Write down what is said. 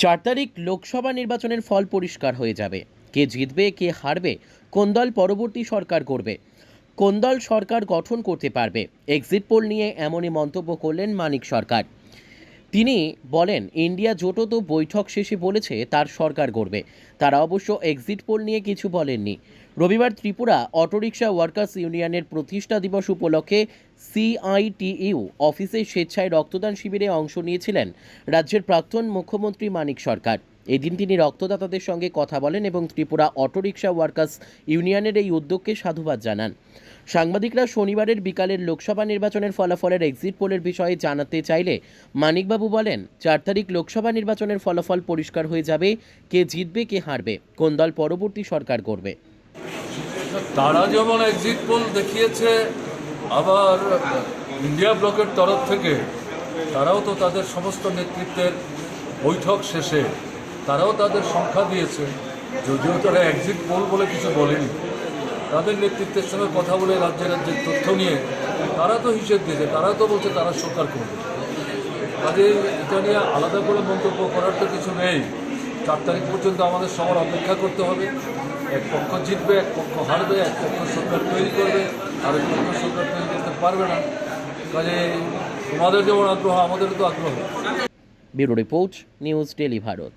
4 তারিখ লোকসভা নির্বাচনের ফল পরিষ্কার হয়ে যাবে। কে জিতবে, কে হারবে, কোন দল পরবর্তী সরকার করবে, কোন দল সরকার গঠন করতে পারবে, এক্সিট পোল নিয়ে এমনই মন্তব্য করলেন মানিক সরকার। তিনি বলেন, ইন্ডিয়া জোটও তো বৈঠক শেষে বলেছে তার সরকার গড়বে। তারা অবশ্য এক্সিট পোল নিয়ে কিছু বলেননি। রবিবার ত্রিপুরা অটোরিকশা ওয়ার্কার্স ইউনিয়নের প্রতিষ্ঠা দিবস উপলক্ষে সিআইটিইউ অফিসে স্বেচ্ছায় রক্তদান শিবিরে অংশ নিয়েছিলেন রাজ্যের প্রাক্তন মুখ্যমন্ত্রী মানিক সরকার। এদিন তিনি রক্তদাতাদের সঙ্গে কথা বলেন এবং ত্রিপুরা অটোরিকশা ওয়ার্কার্স ইউনিয়নের এই উদ্যোগকে সাধুবাদ জানান। সাংবাদিকরা শনিবারের বিকালের লোকসভা নির্বাচনের ফলাফলের এক্সিট পোলের বিষয়ে জানাতে চাইলে মানিকবাবু বলেন, 4 তারিখ লোকসভা নির্বাচনের ফলাফল পরিষ্কার হয়ে যাবে। কে জিতবে, কে হারবে, কোন দল পরবর্তী সরকার করবে। তারা যেমন এক্সিট পোল দেখিয়েছে, আবার ইন্ডিয়া ব্লকের তরফ থেকে তারাও তো তাদের সমস্ত নেতৃত্বের বৈঠক শেষে তারাও তাদের সংখ্যা দিয়েছে। যদিও তারা এক্সিট পোল বলে কিছু বলেনি, তাদের নেতৃত্বের সঙ্গে কথা বলে রাজ্যের তথ্য নিয়ে তারা তো হিসেব দিয়েছে, তারা তো বলছে তারা সরকার করবে। কাজে এটা নিয়ে আলাদা করে মন্তব্য করার তো কিছু নেই। 4 তারিখ পর্যন্ত আমাদের সবার অপেক্ষা করতে হবে। এক পক্ষ জিতবে, এক পক্ষ হারবে, এক পক্ষ সরকার তৈরি করবে, আর এক পক্ষ সরকার তৈরি করতে পারবে না। কাজে তোমাদের যেমন আগ্রহ, আমাদেরও তো আগ্রহ। Bureau report, news daily Bharat.